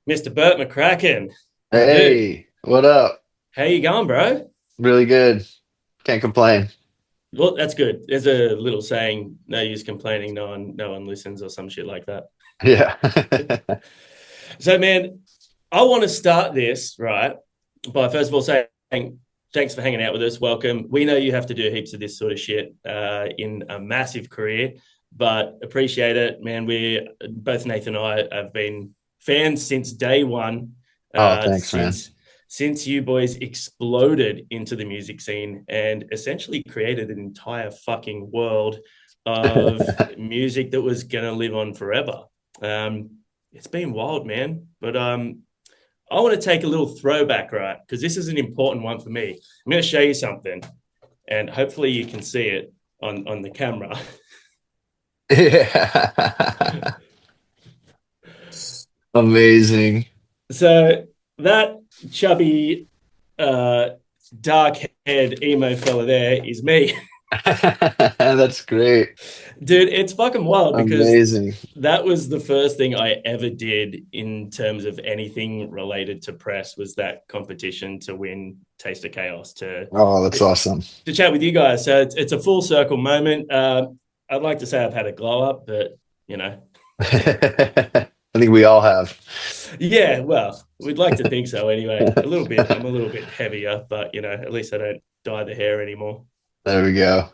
Mr. BERT McCRACKEN. Dude, Hey, what up? how you going, bro? Really good. Can't complain. Well, that's good. There's a little saying, no use complaining, no one listens or some shit like that. Yeah. So, man, I want to start this, right, by first of all saying thanks for hanging out with us. Welcome. We know you have to do heaps of this sort of shit in a massive career, but appreciate it, man. We both Nathan and I have been fans since day one, Oh, uh, thanks, man. since since you boys exploded into the music scene and essentially created an entire fucking world of music that was gonna live on forever. It's been wild, man. But I want to take a little throwback, right? Because this is an important one for me. I'm going to show you something, and hopefully you can see it on the camera. Yeah. Amazing. So that chubby, uh, dark-haired emo fella there is me. That's great. Dude, it's fucking wild because Amazing. that was the first thing I ever did in terms of anything related to press was that competition to win Taste of Chaos Oh, that's awesome. to chat with you guys. So it's a full circle moment. I'd like to say I've had a glow up, but you know, I think we all have. yeah, well, we'd like to think so anyway. A little bit. I'm a little bit heavier, but at least I don't dye the hair anymore. There we go.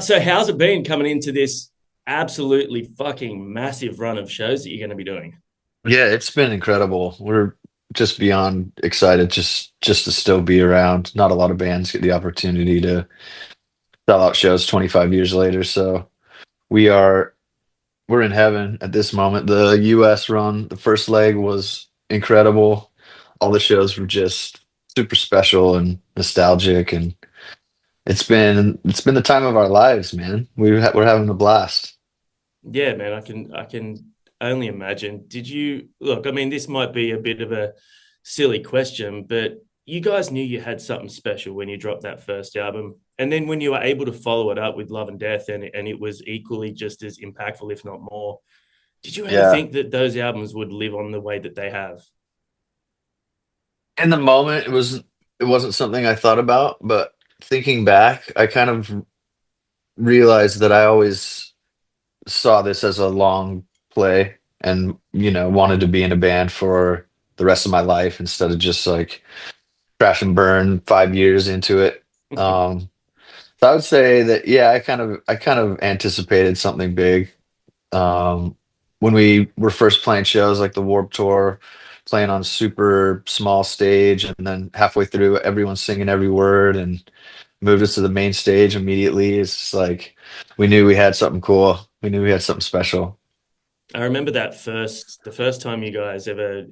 So how's it been coming into this absolutely fucking massive run of shows that you're going to be doing? Yeah, it's been incredible. We're just beyond excited just to still be around. Not a lot of bands get the opportunity to sell out shows 25 years later, so we are we're in heaven at this moment. The US run, the first leg was incredible. All the shows were just super special and nostalgic, and it's been the time of our lives, man. We're having a blast. Yeah, man, I can only imagine. Did you look? I mean, this might be a bit of a silly question, but you guys knew you had something special when you dropped that first album, and then when you were able to follow it up with Love and Death, and it was equally just as impactful, if not more. Did you ever Yeah. think that those albums would live on the way that they have? In the moment, it wasn't something I thought about, but thinking back, I kind of realized that I always saw this as a long play and, wanted to be in a band for the rest of my life instead of just like crash and burn 5 years into it. Um, so I would say that, yeah, I kind of anticipated something big. Um, when we were first playing shows like the Warped Tour, playing on super small stage, and then halfway through, everyone's singing every word and moved us to the main stage immediately. It's just like we knew we had something cool. We knew we had something special. I remember the first time you guys ever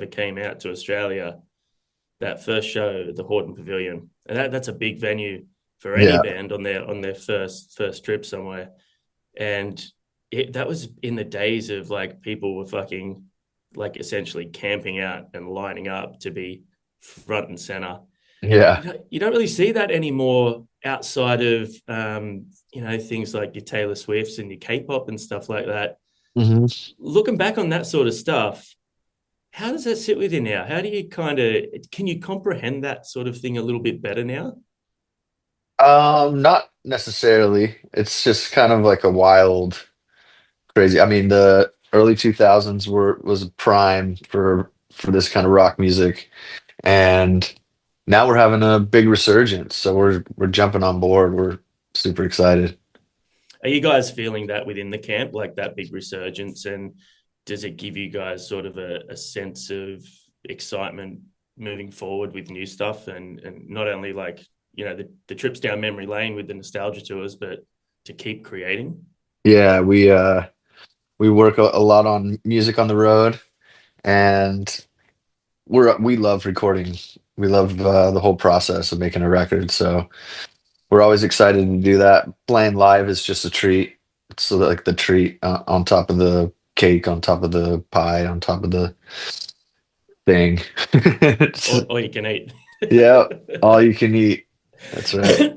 came out to Australia, that first show at the Horton Pavilion, and that's a big venue for any Yeah. band on their first trip somewhere. And that was in the days of like people were fucking like essentially camping out and lining up to be front and center. Yeah. You don't really see that anymore outside of things like your Taylor Swifts and your K-pop and stuff like that. hmm Looking back on that sort of stuff, how does that sit with you now? How do you can you comprehend that sort of thing a little bit better now? Not necessarily. It's just kind of like a wild, crazy. I mean, the early 2000s was a prime for this kind of rock music, and now we're having a big resurgence. So we're jumping on board. We're super excited. Are you guys feeling that within the camp, like that big resurgence? And does it give you guys sort of a sense of excitement moving forward with new stuff? And not only like, the trips down memory lane with the nostalgia tours, but to keep creating? Yeah, we work a lot on music on the road, and we love recording. We love the whole process of making a record. So we're always excited to do that. Playing live is just a treat. It's like the treat on top of the cake, on top of the pie, on top of the thing. It's- Or you can eat. yeah, all you can eat. That's right.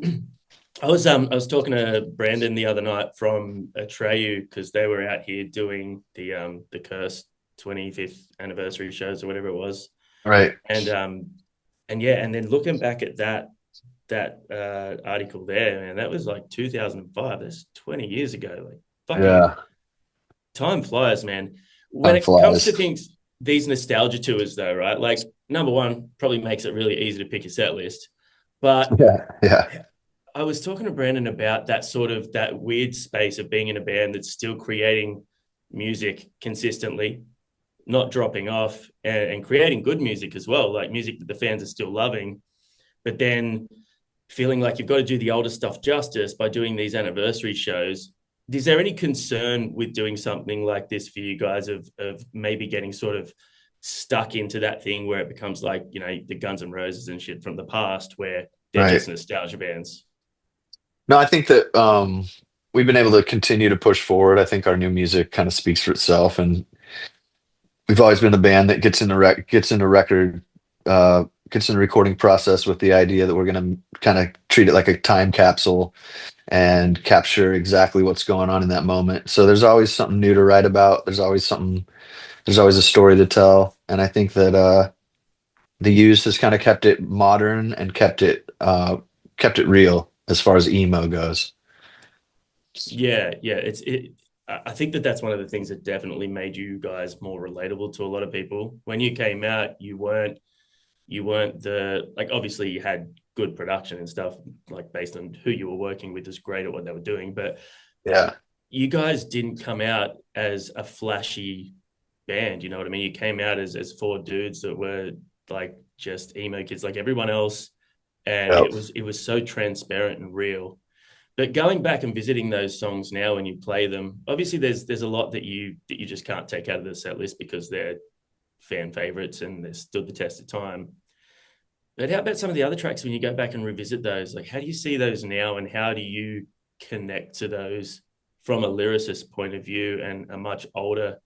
I was talking to Brandon the other night from Atreyu because they were out here doing the Curse 25th anniversary shows or whatever it was. Right. And yeah, and then looking back at that article there, man, that was like 2005. That's 20 years ago. Like fucking Yeah. time flies, man. When Time it comes to flies. things, these nostalgia tours, though, right? Like number one, probably makes it really easy to pick a set list. But Yeah. Yeah. I was talking to Brandon about that sort of that weird space of being in a band that's still creating music consistently, not dropping off, and creating good music as well, like music that the fans are still loving, but then feeling like you've got to do the older stuff justice by doing these anniversary shows. Is there any concern with doing something like this for you guys of maybe getting sort of stuck into that thing where it becomes like, you know, the Guns N' Roses and shit from the past where they're Right. just nostalgia bands? No, I think that we've been able to continue to push forward. I think our new music kind of speaks for itself, and we've always been a band that gets in the recording process with the idea that we're going to kind of treat it like a time capsule and capture exactly what's going on in that moment. So there's always something new to write about. There's always a story to tell. And I think that the Used has kind of kept it modern and kept it real as far as emo goes. Yeah, yeah. I think that that's one of the things that definitely made you guys more relatable to a lot of people. When you came out, you weren't the like obviously you had good production and stuff like based on who you were working with is great at what they were doing, but Yeah. you guys didn't come out as a flashy band, you know what I mean? You came out as four dudes that were like just emo kids like everyone else, and Yep. it was so transparent and real. But going back and visiting those songs now when you play them, obviously there's a lot that you just can't take out of the set list because they're fan favorites and they stood the test of time. But how about some of the other tracks when you go back and revisit those? Like, how do you see those now, and how do you connect to those from a lyricist point of view and a much older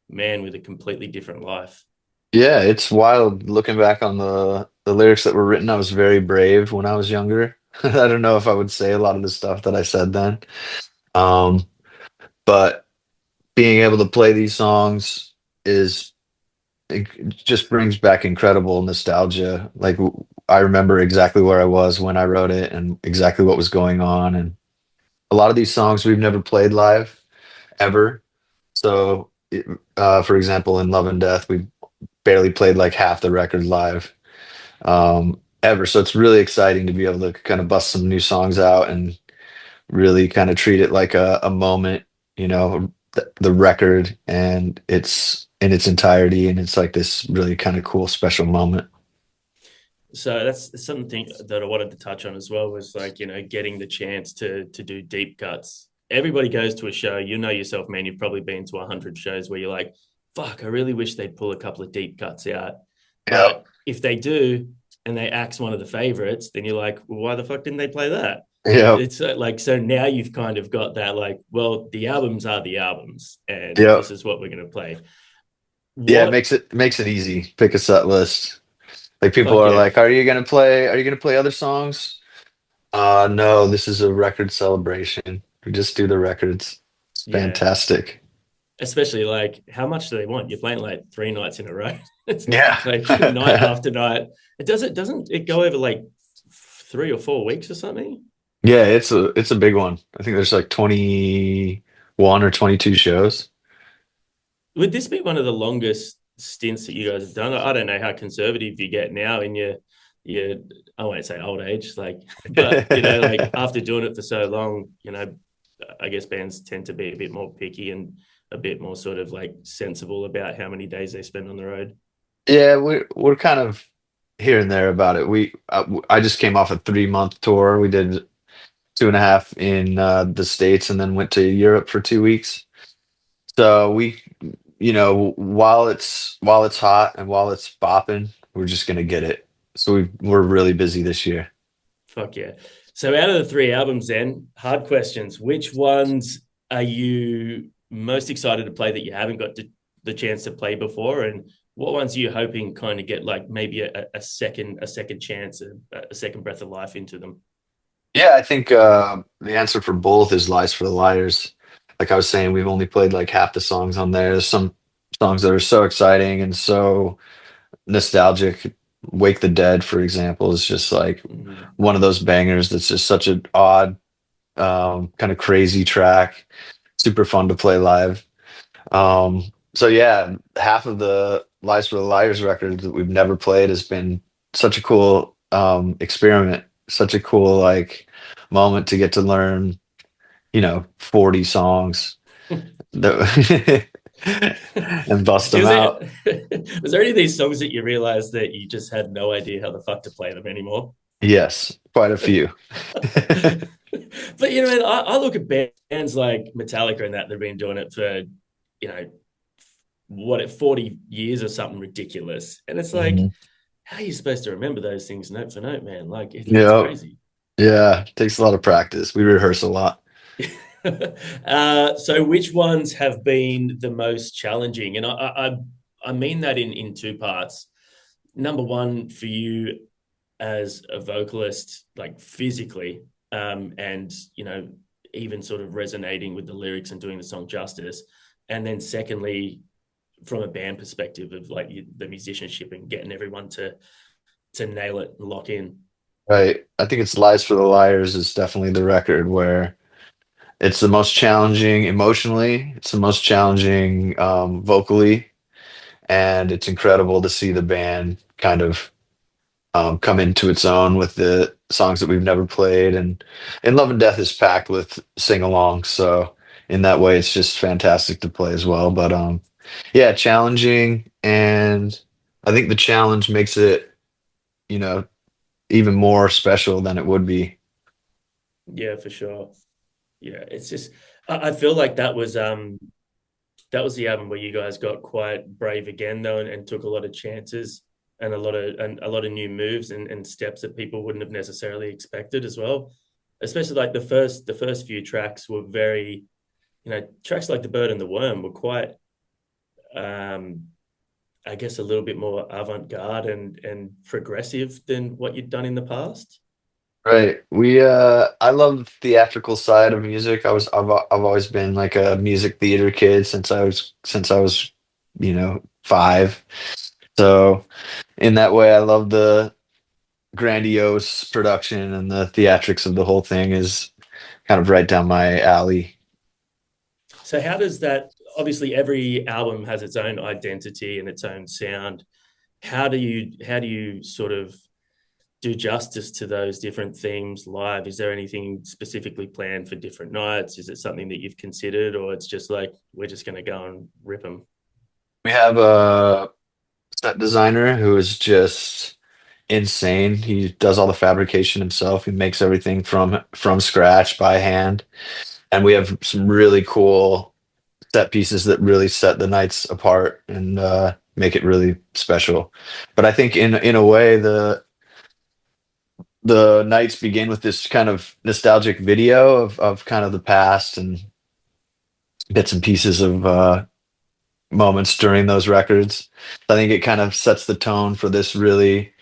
man with a completely different life? Yeah, it's wild looking back on the lyrics that were written. I was very brave when I was younger. I don't know if I would say a lot of the stuff that I said then. Um, but being able to play these songs is it just brings back incredible nostalgia. Like I remember exactly where I was when I wrote it and exactly what was going on. And a lot of these songs we've never played live ever. So, for example, in Love and Death, we barely played like half the record live ever. So it's really exciting to be able to kind of bust some new songs out and really kind of treat it like a moment, the record and it's in its entirety. And it's like this really kind of cool, special moment. So that's something that I wanted to touch on as well was like, you know, getting the chance to do deep cuts. Everybody goes to a show, you know yourself, man, you've probably been to 100 shows where you're like, fuck, I really wish they'd pull a couple of deep cuts out. Yeah. But if they do and they axe one of the favorites, then you're like, well, why the fuck didn't they play that? Yeah. It's like, so now you've kind of got that, like, well, the albums are the albums, and Yeah. this is what we're going to play. Yeah. It What? makes it easy. Pick a set list. Like people Fuck are yeah. like, are you gonna play other songs? No, this is a record celebration. We just do the records. It's Yeah. fantastic. Especially like, how much do they want? You're playing like 3 nights in a row. It's Yeah. like night after night. Doesn't it go over like 3 or 4 weeks or something? Yeah, it's a big one. I think there's like 21 or 22 shows. Would this be one of the longest stints that you guys have done? I don't know how conservative you get now in your I won't say old age, like, but you know, like after doing it for so long, you know, I guess bands tend to be a bit more picky and a bit more sort of like sensible about how many days they spend on the road. Yeah, we're kind of here and there about it. I just came off a 3 month tour. We did 2.5 in the States and then went to Europe for 2 weeks. So while it's hot and while it's bopping, we're just gonna get it. So we're really busy this year. Fuck yeah. So out of the three albums then, hard questions. Which ones are you most excited to play that you haven't got the chance to play before? And what ones are you hoping kind of get like maybe a second chance, a second breath of life into them? Yeah, I think the answer for both is Lies for the Liars. Like I was saying, we've only played like half the songs on there. There's some songs that are so exciting and so nostalgic. Wake the Dead, for example, is just like Mhm. one of those bangers that's just such an odd, kind of crazy track. Super fun to play live. So yeah, half of the Lies for the Liars records that we've never played has been such a cool experiment, such a cool like moment to get to learn, 40 songs that and bust them Was there out. was there any of these songs that you realized that you just had no idea how the fuck to play them anymore? Yes, quite a few. But man, I look at bands like Metallica and that they've been doing it for, you know, 40 years or something ridiculous. And it's like, Mhm. how are you supposed to remember those things note for note, man? Like it's Yeah, crazy. yeah, takes a lot of practice. We rehearse a lot. So which ones have been the most challenging? And I mean that in two parts. Number one, for you as a vocalist, like physically, and even sort of resonating with the lyrics and doing the song justice. And then secondly, from a band perspective of like the musicianship and getting everyone to nail it and lock in. Right. I think it's Lies for the Liars is definitely the record where it's the most challenging emotionally, it's the most challenging vocally, and it's incredible to see the band kind of come into its own with the songs that we've never played. And Love and Death is packed with sing-alongs, so in that way, it's just fantastic to play as well. But yeah, challenging, and I think the challenge makes it, you know, even more special than it would be. Yeah, for sure. Yeah, it's just I feel like that was the album where you guys got quite brave again though, and took a lot of chances and a lot of new moves and steps that people wouldn't have necessarily expected as well. Especially like the first few tracks were very, tracks like The Bird and the Worm were quite um I guess a little bit more avant-garde and progressive than what you'd done in the past. Right. I love the theatrical side of music. I've always been like a music theater kid since I was, 5. So in that way, I love the grandiose production, and the theatrics of the whole thing is kind of right down my alley. So how does that, obviously every album has its own identity and its own sound. How do you sort of do justice to those different themes live? Is there anything specifically planned for different nights? Is it something that you've considered, or it's just like we're just going to go and rip them? We have a set designer who is just insane. He does all the fabrication himself. He makes everything from scratch by hand. And we have some really cool set pieces that really set the nights apart and make it really special. But I think in a way the nights begin with this kind of nostalgic video of kind of the past and bits and pieces of moments during those records. I think it kind of sets the tone for this really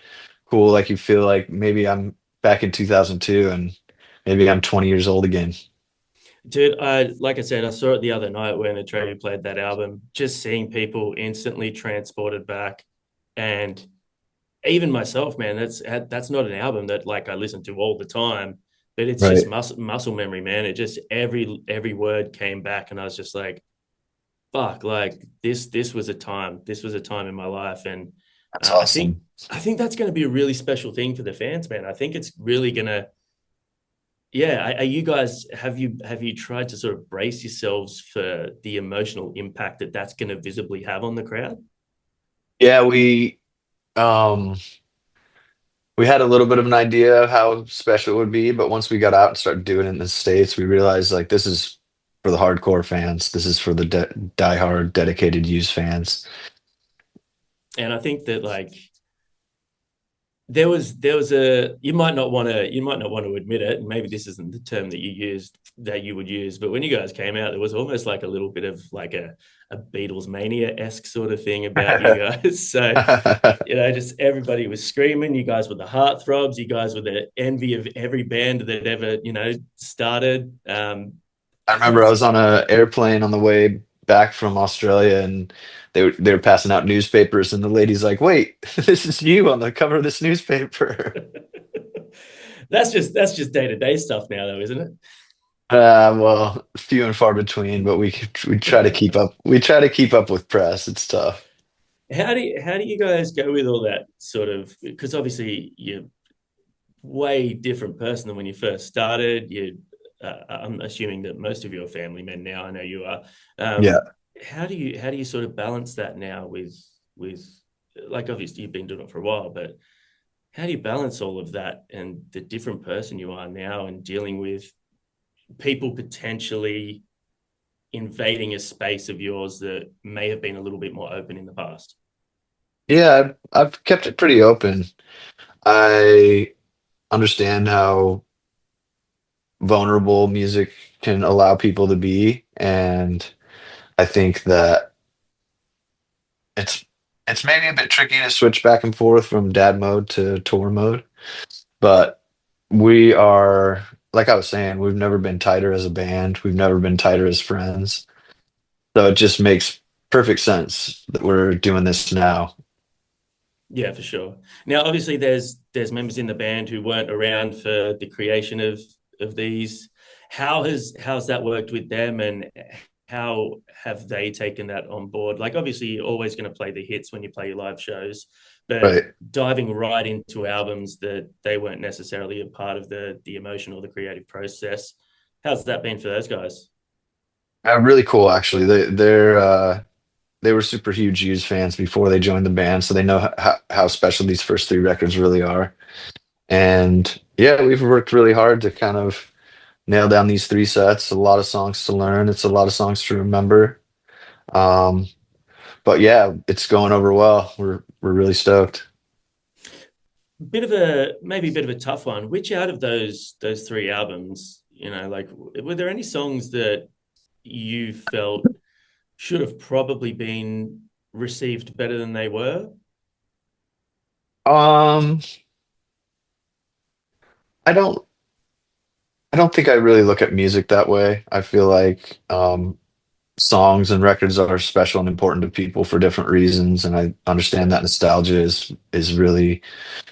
cool, like you feel like maybe I'm back in 2002 and maybe I'm 20 years old again. Dude, like I said, I saw it the other night when Atreyu played that album. Just seeing people instantly transported back, and even myself, man, that's not an album that like I listen to all the time, but it's just Right. muscle memory, man. It just every word came back, and I was just like, fuck, like this was a time, this was a time in my life, and That's I think awesome. I think that's going to be a really special thing for the fans, man. I think it's really gonna, yeah. Are you guys, have you tried to sort of brace yourselves for the emotional impact that that's going to visibly have on the crowd? Yeah, um we had a little bit of an idea of how special it would be, but once we got out and started doing it in the States, we realized like this is for the hardcore fans. This is for the diehard dedicated Used fans. And I think that like there was a, you might not want to admit it, and maybe this isn't the term that you would use, but when you guys came out, there was almost like a little bit of like a Beatles mania-esque sort of thing about you guys. So just everybody was screaming. You guys were the heartthrobs. You guys were the envy of every band that ever started. I I think remember I it's was on an airplane on the way back from Australia, and they were passing out newspapers, and the lady's like, "Wait, this is you on the cover of this newspaper." That's just day-to-day stuff now, though, isn't Well, few and far between, but we try to keep it? up. We try to keep up with press. It's tough. How do you guys go with all that sort of? Because obviously you're way different person than when you first started. I'm assuming that most of your family men now. I know you are. Yeah. How do you sort of balance that now with like obviously you've been doing it for a while, but how do you balance all of that and the different person you are now and dealing with people potentially invading a space of yours that may have been a little bit more open in the past? Yeah, I've kept it pretty open. I understand how vulnerable music can allow people to be, and I think that it's it's maybe a bit tricky to switch back and forth from dad mode to tour mode, but we are, like I was saying, we've never been tighter as a band. We've never been tighter as friends. So it just makes perfect sense that we're doing this now. Yeah, for sure. Now, obviously, there's members in the band who weren't around for the creation of these. How's that worked with them, and how have they taken that on board? Like, obviously, you're always going to play the hits when you play your live shows, but Right. diving right into albums that they weren't necessarily a part of the emotion or the creative process. How's that been for those guys? Really cool, actually. They were super huge Used fans before they joined the band, so they know how special these first three records really are. And yeah, we've worked really hard to kind of nail down these three sets. A lot of songs to learn. It's a lot of songs to remember. Um, but yeah, it's going over well. We're really stoked. Maybe a bit of a tough one. Which out of those three albums, like were there any songs that you felt should have probably been received better than they were? Um, I don't I don't think I really look at music that way. I feel like songs and records are special and important to people for different reasons, and I understand that nostalgia is really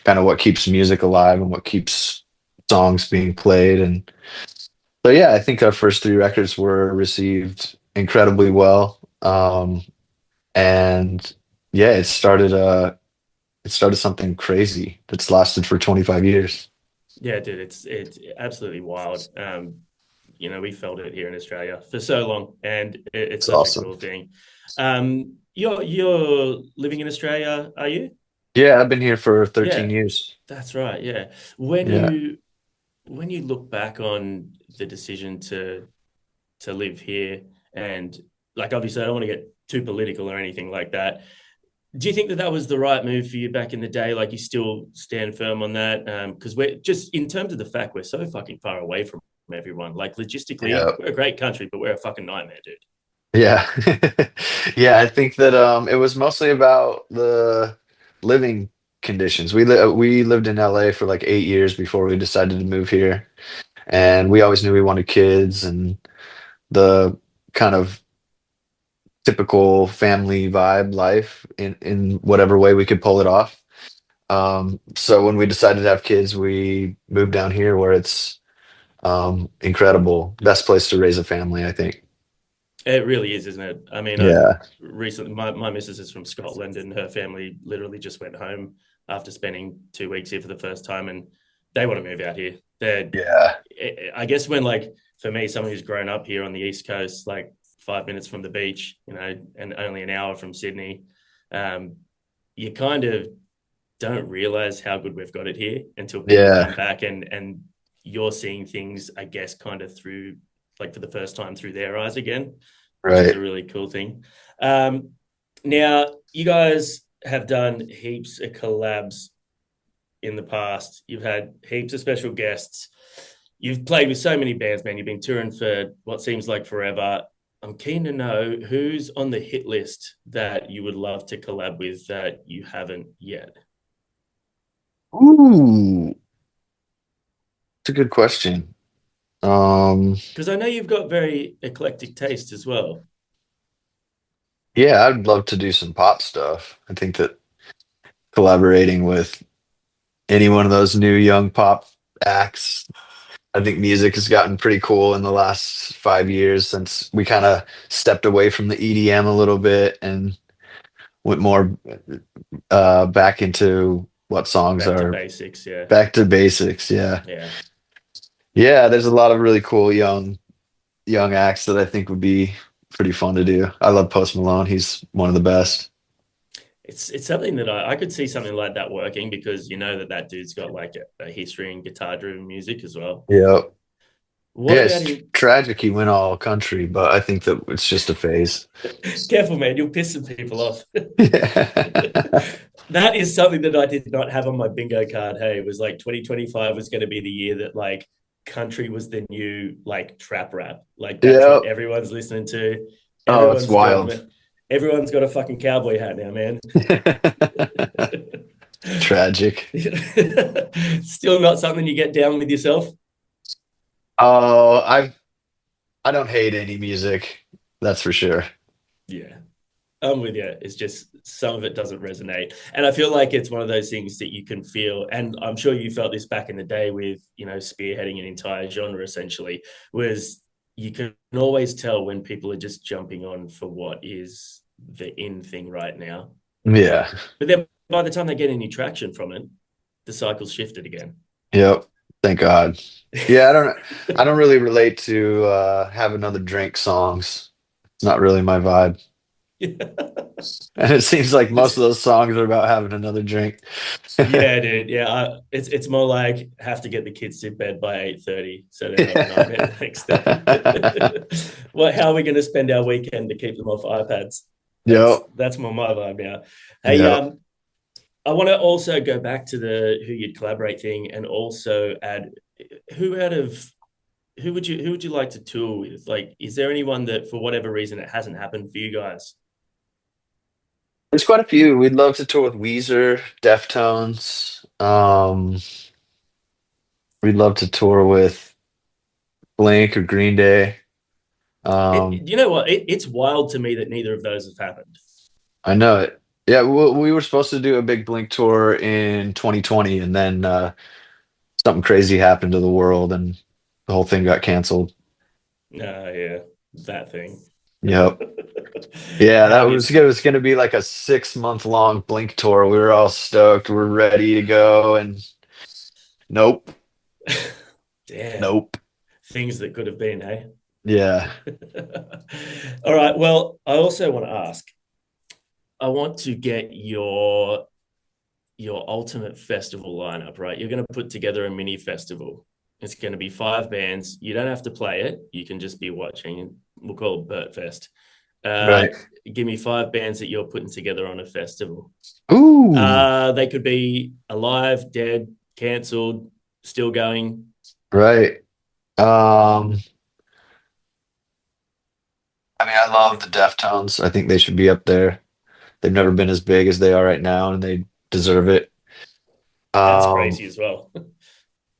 kind of what keeps music alive and what keeps songs being played. And so yeah, I think our first three records were received incredibly well. And yeah, it started something crazy that's lasted for 25 years. Yeah, dude, it's absolutely wild. We felt it here in Australia for so long, and it's It's such a awesome. cool thing. You're living in Australia, are you? Yeah, I've been here for 13 Yeah, years. that's right. Yeah. When Yeah. you when you look back on the decision to live here, and like obviously I don't want to get too political or anything like that. Do you think that that was the right move for you back in the day? Like you still stand firm on that? Because we're just in terms of the fact we're so fucking far away from everyone. Like logistically, Yeah. we're a great country, but we're a fucking nightmare, dude. Yeah. Yeah, I think that it was mostly about the living conditions. We lived in LA for like 8 years before we decided to move here, and we always knew we wanted kids and the kind of typical family vibe life in whatever way we could pull it off. So when we decided to have kids, we moved down here where it's incredible. Best place to raise a family, I think. It really is, isn't it? I mean, I've Yeah. recently my missus is from Scotland, and her family literally just went home after spending 2 weeks here for the first time, and they want to move out here. Yeah. I guess when like for me, someone who's grown up here on the East Coast, like 5 minutes from the beach, and only an hour from Sydney, um, you kind of don't realize how good we've got it here until people come Yeah. back and you're seeing things, I guess, kind of through like for the first time through their eyes again, which is a Right. really cool thing. Um, Now, you guys have done heaps of collabs in the past. You've had heaps of special guests. You've played with so many bands, man. You've been touring for what seems like forever. I'm keen to know who's on the hit list that you would love to collab with that you haven't yet. Ooh, it's a good question. Um, Because I know you've got very eclectic taste as well. Yeah, I'd love to do some pop stuff. I think that collaborating with any one of those new young pop acts, I think music has gotten pretty cool in the last 5 years since we kind of stepped away from the EDM a little bit and went more back into what songs Back to are basics, yeah. back to basics. Yeah. Yeah. Yeah, there's a lot of really cool young acts that I think would be pretty fun to do. I love Post Malone. He's one of the best. It's something that I could see something like that working, because you know that dude's got like a history in guitar driven music as well. Yeah. What Yeah, about it's him? tragic he went all country, but I think that it's just a phase. Careful, man, you'll piss some people off. Yeah. That is something that I did not have on my bingo card. Hey, it was like 2025 was going to be the year that like country was the new like trap rap. Like that's Yeah. what everyone's listening to. Oh, it's Everyone's got wild. everyone's got a fucking cowboy hat now, man. Tragic. Still not something you get down with yourself. Oh, I don't hate any music. That's for sure. Yeah. I'm with you. It's just some of it doesn't resonate. And I feel like it's one of those things that you can feel. And I'm sure you felt this back in the day with, spearheading an entire genre essentially, was you can always tell when people are just jumping on for what is the in thing right now. Yeah. But then by the time they get any traction from it, the cycle's shifted again. Yep. Thank God. Yeah, I don't really relate to have another drink songs. It's not really my vibe. And it seems like most of those songs are about having another drink. Yeah, dude. Yeah, it's more like have to get the kids to bed by 8:30, so they're not nightmare the next day. Well, how are we going to spend our weekend to keep them off iPads? Yep. That's more my vibe now. Hey, Yep. I want to also go back to the who you'd collaborate thing, and also add who would you like to tour with? Like, is there anyone that for whatever reason it hasn't happened for you guys? There's quite a few. We'd love to tour with Weezer, Deftones. We'd love to tour with Blink or Green Day. You know what? It's wild to me that neither of those have happened. I know it. Yeah, we were supposed to do a big Blink tour in 2020, and then something crazy happened to the world, and the whole thing got canceled. Yeah, that thing. Yep. Yeah, that How was is it was going to be like a 6 month long Blink tour. We were all stoked. We're ready to go, and nope, damn nope. things that could have been, hey? Yeah. All right. Well, I also want to ask. I want to get your ultimate festival lineup, right? You're going to put together a mini festival. It's going to be 5 bands. You don't have to play it. You can just be watching. We'll call it BERT Fest. Right. Give me 5 bands that you're putting together on a festival. Ooh. They could be alive, dead, cancelled, still going. Right. I mean, I love the Deftones. I think they should be up there. They've never been as big as they are right now, and they deserve it. That's Um, crazy as well.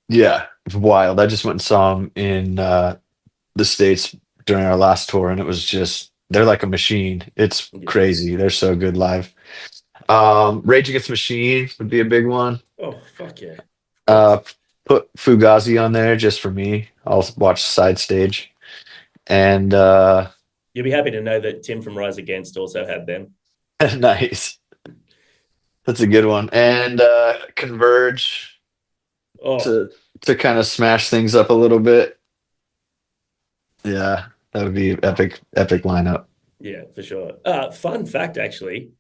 yeah, it's wild. I just went and saw them in the States during our last tour, and it was just they're like a machine. It's Yeah. crazy. They're so good live. Rage Against the Machine would be a big one. Oh, fuck yeah. Uh, put Fugazi on there just for me. I'll watch side stage. And You'll be happy to know that Tim from Rise Against also had them. nice. That's a good one. And Converge Oh, to kind of smash things up a little bit. Yeah, that would be epic lineup. yeah, for sure. Fun fact, actually.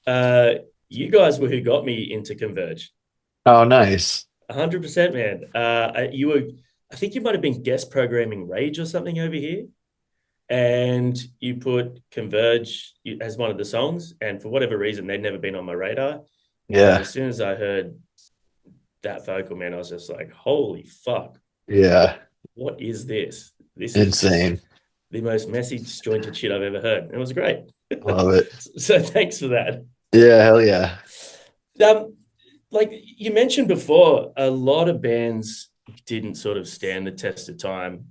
Uh, you guys were who got me into Converge. Oh, nice. 100%, man. I think you might have been guest programming Rage or something over here, and you put Converge as one of the songs, and for whatever reason, they'd never been on my radar. And Yeah, as soon as I heard that vocal, man, I was just like, holy fuck, yeah, what is this? This is just insane. the most messy, disjointed shit I've ever heard. It was great. Love it. So thanks for that. Yeah, hell yeah. Um, like you mentioned before, a lot of bands didn't sort of stand the test of time.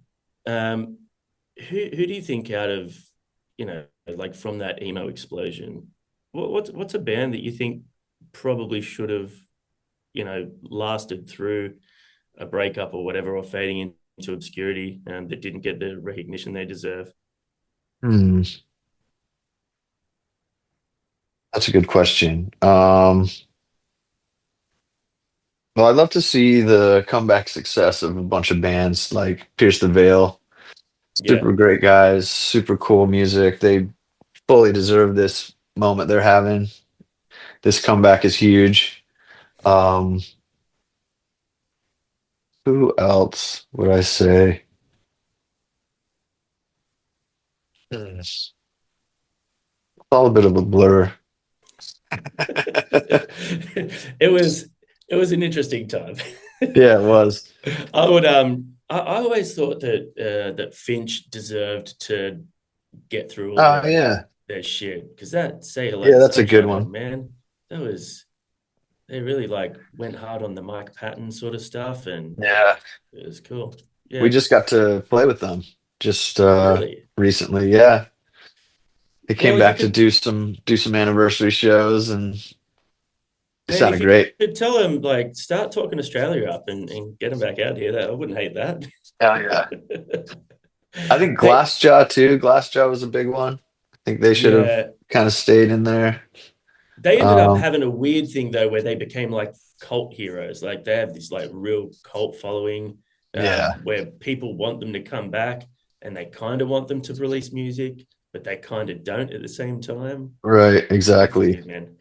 Um, who do you think out of like from that emo explosion, what's a band that you think probably should have, lasted through a breakup or whatever, or fading into obscurity, that didn't get the recognition they deserve? Hmm, that's a good question. Well, I'd love to see the comeback success of a bunch of bands like Pierce the Veil. Yeah. Super great guys, super cool music. They fully deserve this moment they're having. This comeback is huge. Um, who else would I say? It's all a bit of a blur. It was an interesting time. Yeah, it was. I always thought that Finch deserved to get through all Oh their yeah. shit, because that Say Hello Yeah, to that's a good Sunshine album, one. man, that was, they really like went hard on the Mike Patton sort of stuff, and Yeah. it was cool. We Yeah. just got to play with them just Really? recently. Yeah. They came Well, you back to could, do some anniversary shows and it man, sounded if you great. could tell them, like, start talking Australia up and get them back out here, that I wouldn't hate that. Hell yeah. I think They, Glassjaw too. Glassjaw was a big one. I think they should have yeah, kind of stayed in there. they ended up Um, having a weird thing though, where they became like cult heroes. Like they have this like real cult following, yeah, where people want them to come back, and they kind of want them to release music, but they kind of don't at the same time. right, It's exactly. weird, man.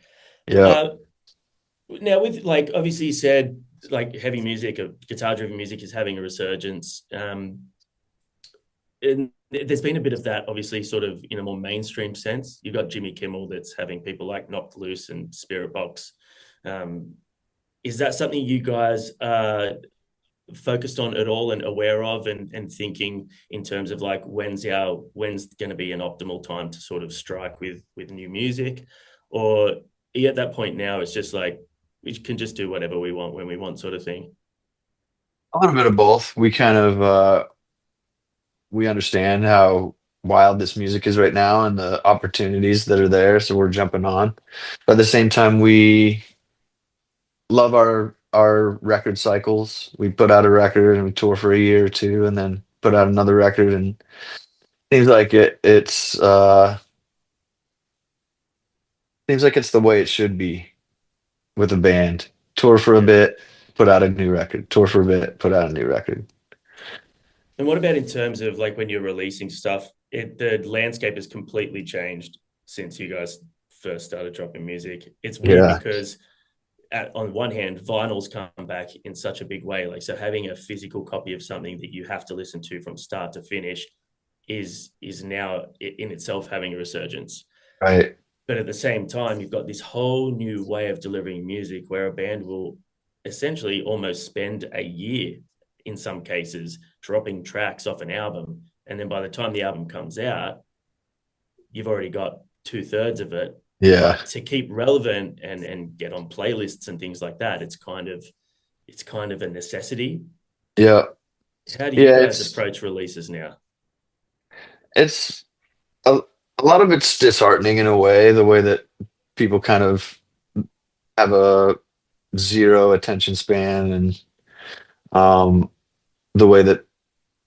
Yeah. Uh, Now, with, like, obviously you said like heavy music or guitar driven music is having a resurgence. And there's been a bit of that, obviously, sort of in a more mainstream sense. You've got Jimmy Kimmel that's having people like Knocked Loose and Spirit Box. Um, is that something you guys are focused on at all and aware of, and thinking in terms of like when's going to be an optimal time to sort of strike with new music? Or are you at that point now it's just like we can just do whatever we want when we want, sort of thing? A little bit of both. We kind of we understand how wild this music is right now and the opportunities that are there, so we're jumping on. But at the same time, we love our record cycles. We put out a record and we tour for a year or two and then put out another record and seems like it's the way it should be with a band. Tour for a Yeah. bit, put out a new record. Tour for a bit, put out a new record. And what about in terms of like when you're releasing stuff? The landscape has completely changed since you guys first started dropping music. It's weird Yeah, because on one hand, vinyl's come back in such a big way. Like, so having a physical copy of something that you have to listen to from start to finish is now in itself having a resurgence. right. But at the same time, you've got this whole new way of delivering music where a band will essentially almost spend a year in some cases dropping tracks off an album. And then by the time the album comes out, you've already got two-thirds of it. Yeah. But to keep relevant and get on playlists and things like that, it's kind of a necessity. Yeah. How do you Yeah, guys it's approach releases now? it's a lot of it's disheartening in a way, the way that people kind of have a zero attention span and um the way that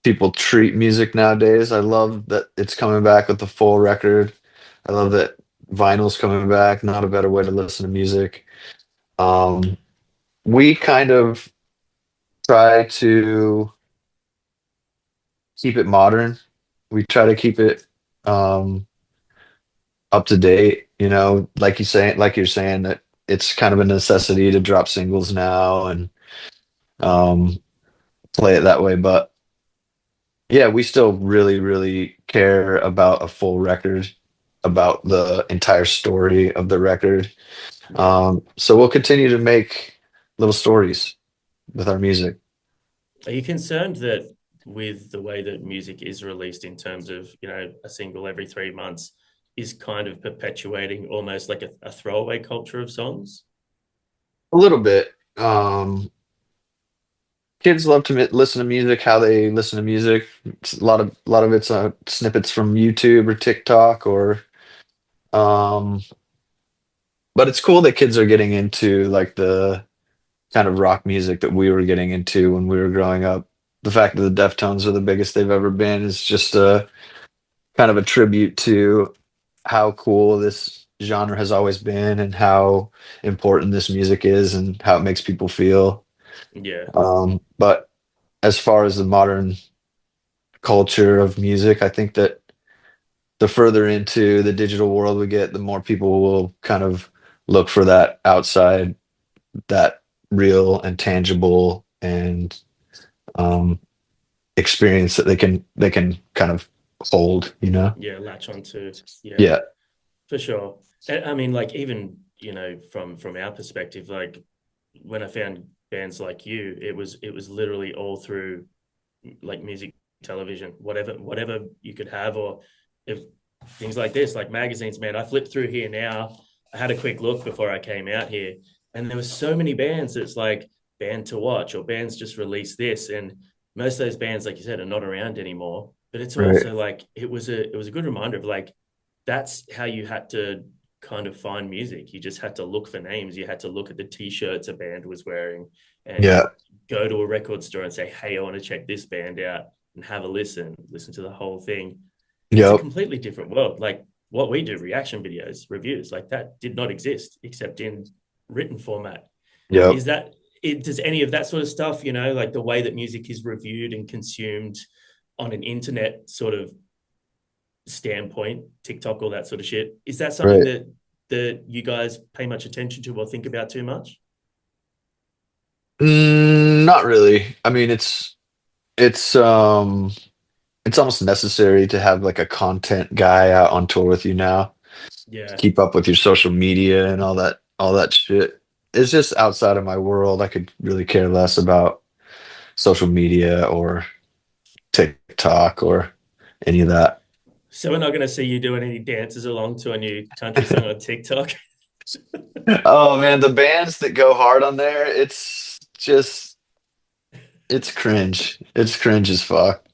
people treat music nowadays. I love that it's coming back with the full record. I love that vinyl's coming back, not a better way to listen to music. Um, we kind of try to keep it modern. We try to keep it um, up to date, like you're saying that it's kind of a necessity to drop singles now and um, play it that way. But yeah, we still really, really care about a full record, about the entire story of the record. Yeah. So we'll continue to make little stories with our music. Are you concerned that with the way that music is released in terms of, a single every 3 months is kind of perpetuating almost like a throwaway culture of songs? A little bit. Kids love to listen to music how they listen to music. It's a lot of it's snippets from YouTube or TikTok or Um, but it's cool that kids are getting into like the kind of rock music that we were getting into when we were growing up. The fact that the Deftones are the biggest they've ever been is just a kind of a tribute to how cool this genre has always been and how important this music is and how it makes people feel. Yeah, But as far as the modern culture of music, I think that the further into the digital world we get, the more people will kind of look for that outside, that real and tangible and um, experience that they can kind of hold, you know? yeah, latch onto. Yeah, Yeah, for sure. And I mean, like even from our perspective, like when I found bands like you, it was literally all through like music, television, whatever you could have, or if things like this, like magazines. Man, I flipped through here now. I had a quick look before I came out here, and there were so many bands that's like band to watch or bands just released this, and most of those bands, like you said, are not around anymore. But it's right. also like it was a good reminder of like that's how you had to kind of find music. You just had to look for names. You had to look at the t-shirts a band was wearing and Yeah. go to a record store and say, hey, I want to check this band out and have a listen to the whole thing. It's a Yep. completely different world. Like what we do, reaction videos, reviews, like that did not exist except in written format. Yep. Is that it? Does any of that sort of stuff, like the way that music is reviewed and consumed on an internet sort of standpoint, TikTok, all that sort of shit, is that something Right. that you guys pay much attention to or think about too much? Not really. I mean, it's it's almost necessary to have like a content guy out on tour with you now. Yeah. Keep up with your social media and all that shit. It's just outside of my world. I could really care less about social media or TikTok or any of that. So we're not going to see you doing any dances along to a new country song on TikTok. Oh man, the bands that go hard on there, it's cringe. It's cringe as fuck.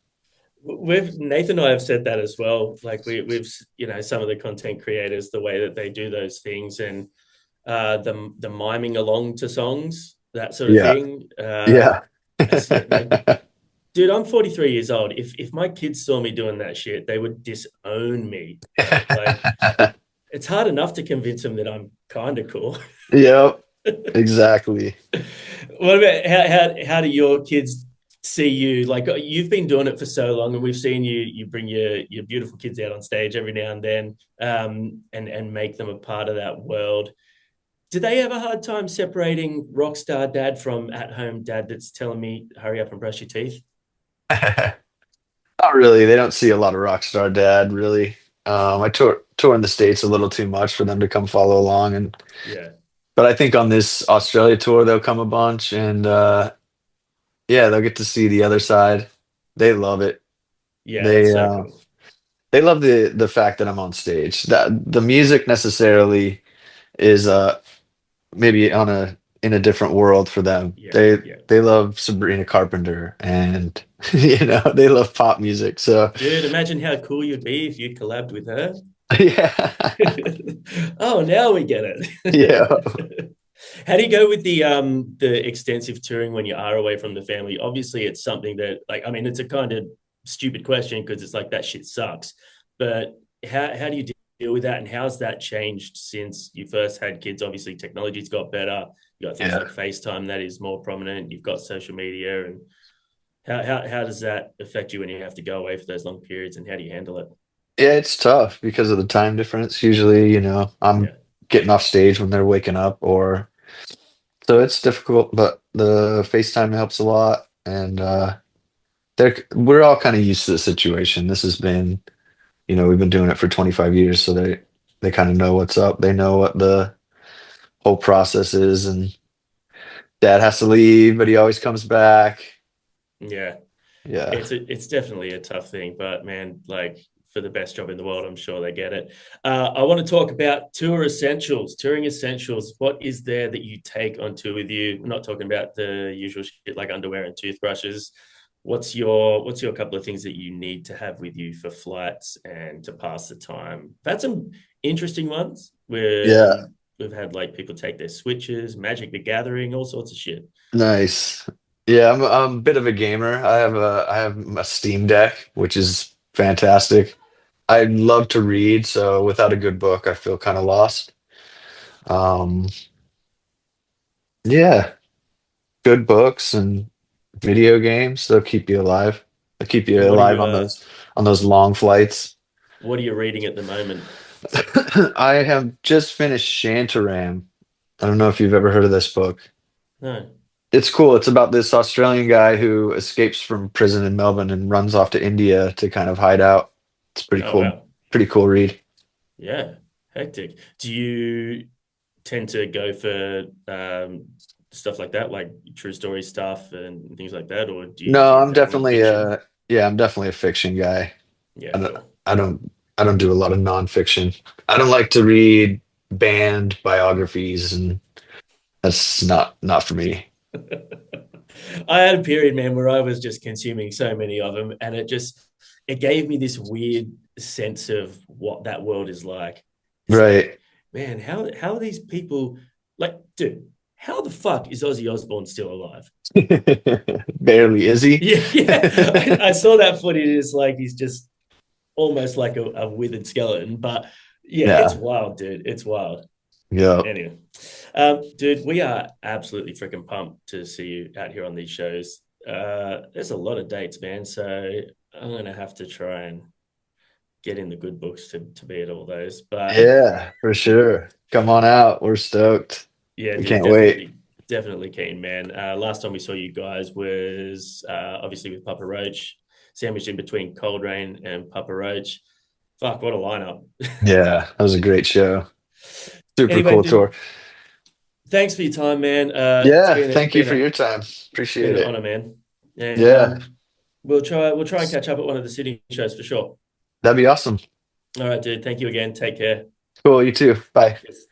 We've Nathan and I have said that as well. Like we've some of the content creators, the way that they do those things, and the miming along to songs, that sort of Yeah. thing. Yeah. That's it, man. Dude, I'm 43 years old. If my kids saw me doing that shit, they would disown me. Like it's hard enough to convince them that I'm kind of cool. Yep, exactly. What about how do your kids see you? Like you've been doing it for so long, and we've seen you bring your beautiful kids out on stage every now and then, and make them a part of that world. Do they have a hard time separating rock star dad from at home dad that's telling me hurry up and brush your teeth? Not really. They don't see a lot of Rockstar Dad, really. I tour in the States a little too much for them to come follow along, and Yeah, but I think on this Australia tour they'll come a bunch, and yeah, they'll get to see the other side. They love it. yeah, that's They so cool. they love the fact that I'm on stage. That the music necessarily is maybe on a in a different world for them. Yeah, yeah. They love Sabrina Carpenter and they love pop music. So Dude, imagine how cool you'd be if you collabed with her. yeah. Oh, now we get Yeah. it. How do you go with the extensive touring when you are away from the family? Obviously, it's something that like I mean, it's a kind of stupid question because it's like that shit sucks. But how do you deal with that, and how's that changed since you first had kids? Obviously, technology's got better. You got things Yeah. like FaceTime that is more prominent. You've got social media, and how does that affect you when you have to go away for those long periods, and how do you handle it? Yeah, it's tough because of the time difference. Usually, I'm Yeah, getting off stage when they're waking up or so it's difficult, but the FaceTime helps a lot and we're all kind of used to the situation. This has been, we've been doing it for 25 years, so they kind of know what's up. They know what the whole process is and dad has to leave, but he always comes back. yeah. Yeah. It's definitely a tough thing, but man, like for the best job in the world, I'm sure they get it. I want to talk about touring essentials. What is there that you take on tour with you? I'm not talking about the usual shit like underwear and toothbrushes. What's your couple of things that you need to have with you for flights and to pass the time? I've had some interesting ones where Yeah, we've had like people take their Switches, Magic the Gathering, all sorts of shit. nice. Yeah, I'm a bit of a gamer. I have a Steam Deck, which is fantastic. I love to read, so without a good book, I feel kind of lost. Um, yeah, good books and video games, they'll keep you alive. They'll keep you And alive on those long flights. what are you reading at the moment? I have just finished Shantaram. I don't know if you've ever heard of this book. No. It's cool. It's about this Australian guy who escapes from prison in Melbourne and runs off to India to kind of hide out. It's Oh wow. pretty cool read. Yeah. Hectic. Do you tend to go for stuff like that, like true story stuff and things like that, or do No, you I'm prefer definitely nonfiction? yeah, I'm definitely a fiction guy. Yeah, I don't cool. I don't I don't do a lot of nonfiction. I don't like to read band biographies, and that's not for me. I had a period, man, where I was just consuming so many of them, and it gave me this weird sense of what that world is like. It's like, Right. man, how are these people like, dude? How the fuck is Ozzy Osbourne still alive? Barely, is he? Yeah, yeah. I saw that footage. It's like he's just almost like a withered skeleton. But yeah, it's Yeah. wild, dude. It's wild. Yeah. Anyway, dude, we are absolutely freaking pumped to see you out here on these shows. There's a lot of dates, man. So I'm gonna have to try and get in the good books to be at all those. But Yeah, for sure. Come on out. We're stoked. yeah, We dude, can't wait. definitely keen, man. Last time we saw you guys was obviously with Papa Roach, sandwiched in between Cold Rain and Papa Roach. Fuck, what a lineup. Yeah, that was a great show. Super Anyway, cool tour. dude, thanks for your time, man. It's Yeah, been thank you for your time. been Appreciate an it. honor, man. And Yeah, we'll try and catch up at one of the city shows for sure. that'd be awesome. All right, dude. Thank you again. Take care. Cool, you too. Bye. Yes.